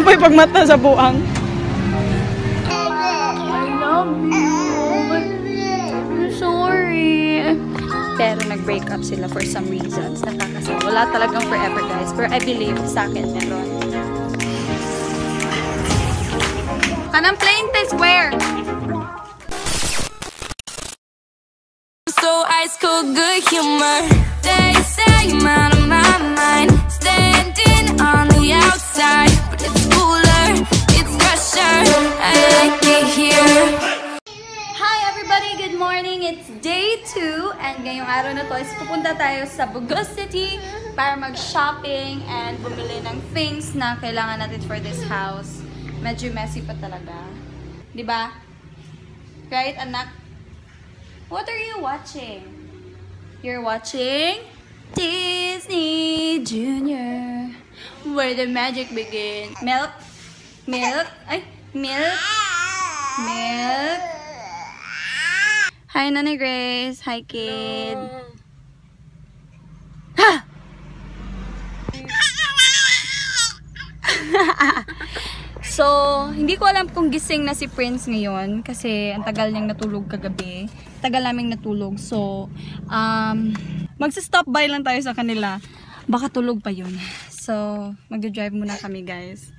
Mupay pagmata sa buang. Pero nag-break up sila for some reasons. Nakakasal. Wala talagang forever, guys. Pero I believe sa akin meron. Kanang plain taste where? So ice cold good humor. They say I'm out of my mind. Standing on the outside, but it's cooler, it's fresher. I like it here. Good morning! It's day 2 and ngayong araw na to is pupunta tayo sa Bugos City para mag-shopping and bumili ng things na kailangan natin for this house. Medyo messy pa talaga. Diba? Right, anak? What are you watching? You're watching Disney Junior, where the magic begins. Milk? Milk? Ay, milk? Milk? Hi, Nanay Grace. Hi, kid. Ha! So, hindi ko alam kung gising na si Prince ngayon kasi ang tagal niyang natulog kagabi. Tagal naming natulog. So, magsa-stop by lang tayo sa kanila. Baka tulog pa yun. So, mag-drive muna kami, guys.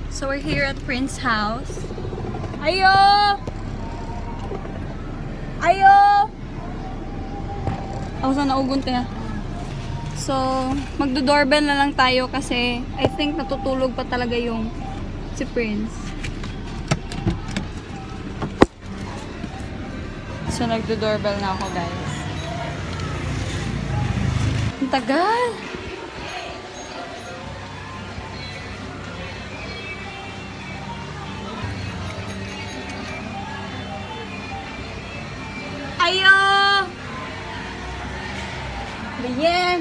So, we're here at Prince's house. Ayo! Ayo! Ako sana ugon tayo. So, magdo-doorbell na lang tayo kasi I think natutulog pa talaga yung si Prince. So, nagdo-doorbell na ako, guys. Ang tagal! Ayo! Bien!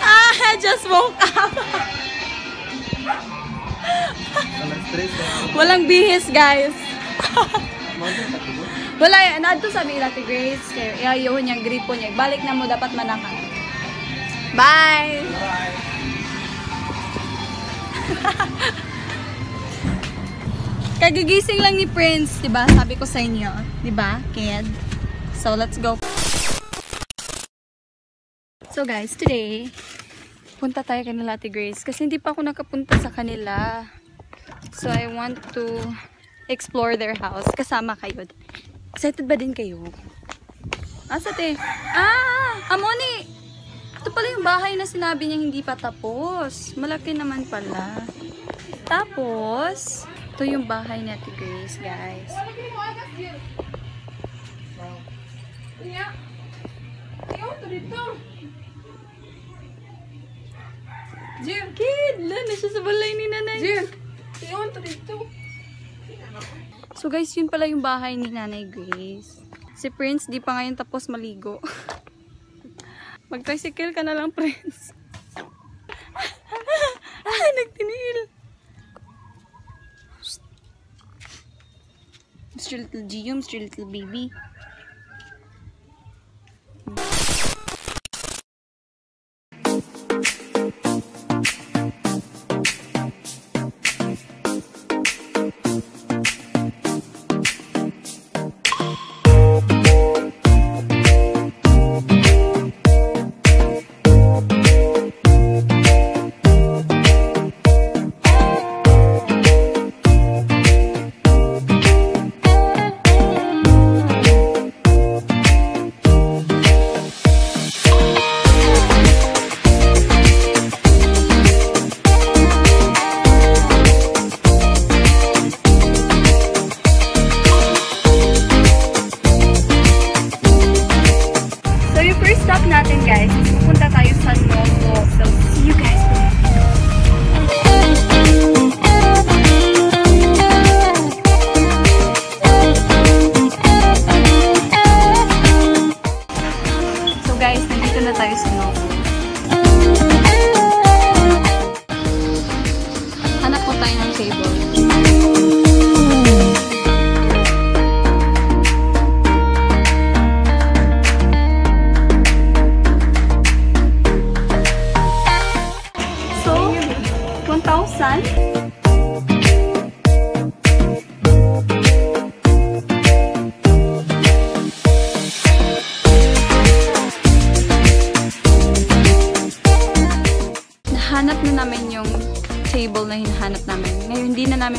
I just woke up. Walang bihis, guys. Wala, naadto sabi Ate Grace. Kaya iyayon niyang gripo niya. Balik na mo, dapat manakan. Bye! Bye! Kagigising lang ni Prince, 'di ba? Sabi ko sa inyo, 'di ba, kid? So, let's go. So, guys, today punta tayo kanila Ate Grace kasi hindi pa ako nakapunta sa kanila. So, I want to explore their house. Kasama kayo. Excited ba din kayo? Asa te? Amoni! Ito pala yung bahay na sinabi niya hindi pa tapos. Malaki naman pala. Tapos, ito yung bahay ni Ate Grace, guys. Jim! Kid! Lana siya sa balay ni Nanay. Jim! So guys, yun pala yung bahay ni Nanay Grace. Si Prince, di pa ngayon tapos maligo. Mag-tricycle ka na lang, Prince. Nagtiniil. Mr. Little Gio, Mr. Little Baby.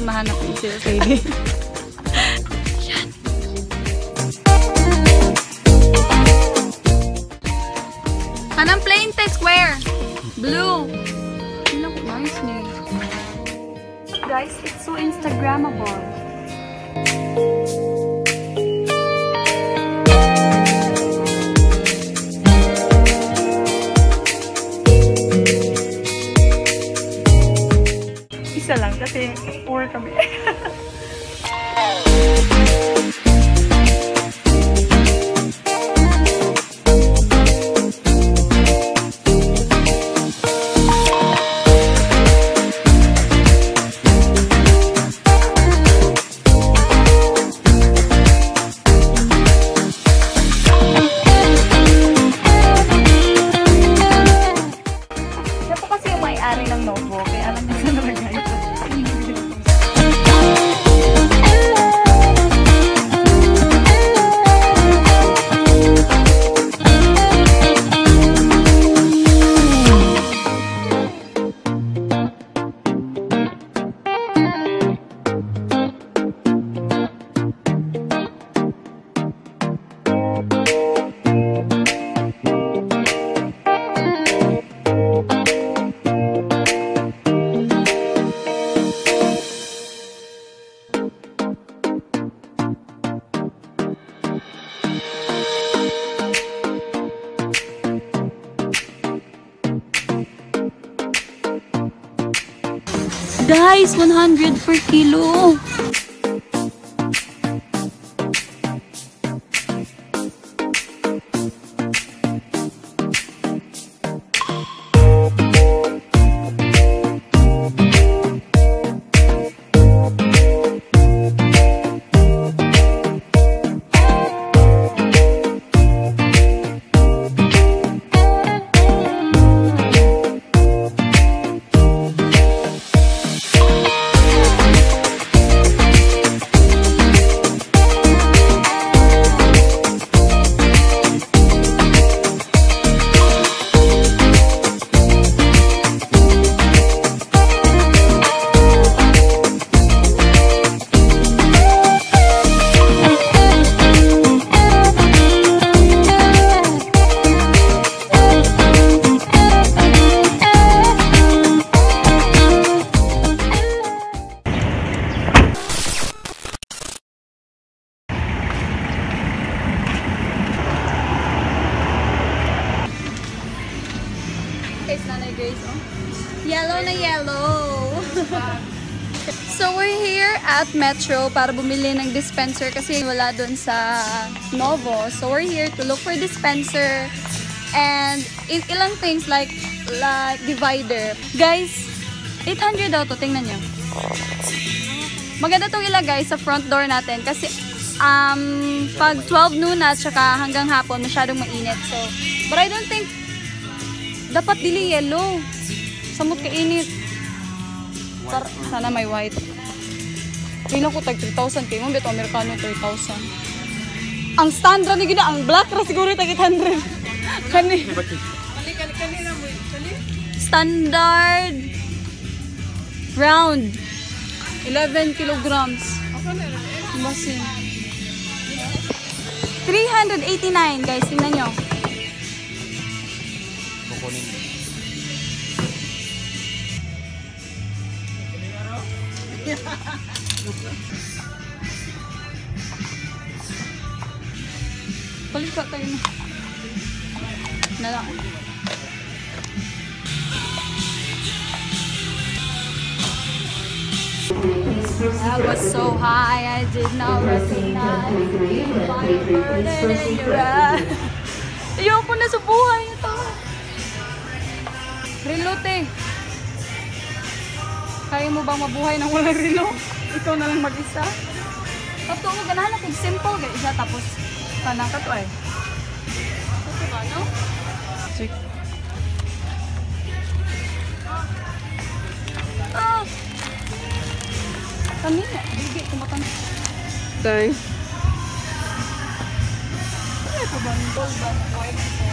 natin mahanap yung sila Sadie. Yan. Anong plain text square? Blue. Nice name. Guys, it's so Instagrammable. Isa lang kasi poor kami. Guys, 100 per kilo. Yellow na yellow. So we're here at Metro para bumili ng dispenser kasi wala dun sa Novo. So we're here to look for dispenser and ilang things like divider. Guys, 800 daw to. Tingnan nyo. Maganda itong ilagay sa front door natin kasi pag 12 noon at saka hanggang hapon masyadong mainit. So, but I don't think dapat dili yellow. Samot ka init. Sana may white. Pino ko tag 3,000 kayo. Mabito Amerikano 3,000. Ang standard ni gina, ang black ra siguro tag 800. Kani. Standard round 11 kilograms. Masin. 389 guys, tingnan nyo. Balik ka tayo na lang. I was so high, I did not recognize the burden in your eyes. Ayoko na sa buhay ito. Relo, te. Kaya mo bang mabuhay nang walang relo? Ikaw na lang mag-isa. Tapos ako ganahan ako simple guys siya tapos kanang ka to ay. Ito ba no? Check. Ah. Kanina, bigay kumatan. Tay. Ay, pabandol ba na white ko?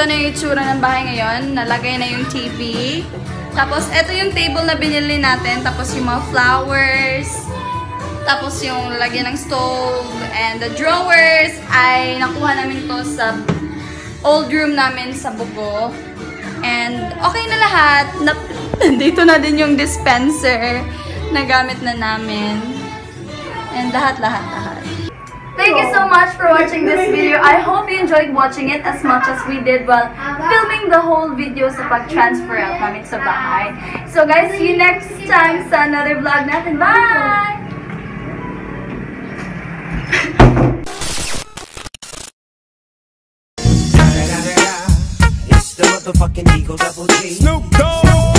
ito na yung itsura ng bahay ngayon. Nalagay na yung TV. Tapos, ito yung table na binili natin. Tapos, yung mga flowers. Tapos, yung lagyan ng stove. And the drawers ay nakuha namin to sa old room namin sa Bugo. And, okay na lahat. Nandito na din yung dispenser na gamit na namin. And lahat. Thank you so much for watching this video. I hope you enjoyed watching it as much as we did while filming the whole video sa pag-transfer out namin sa bahay. So guys, see you next time sa another vlog natin. Bye! It's the motherfucking Eagle Double G. Snoop Dogg!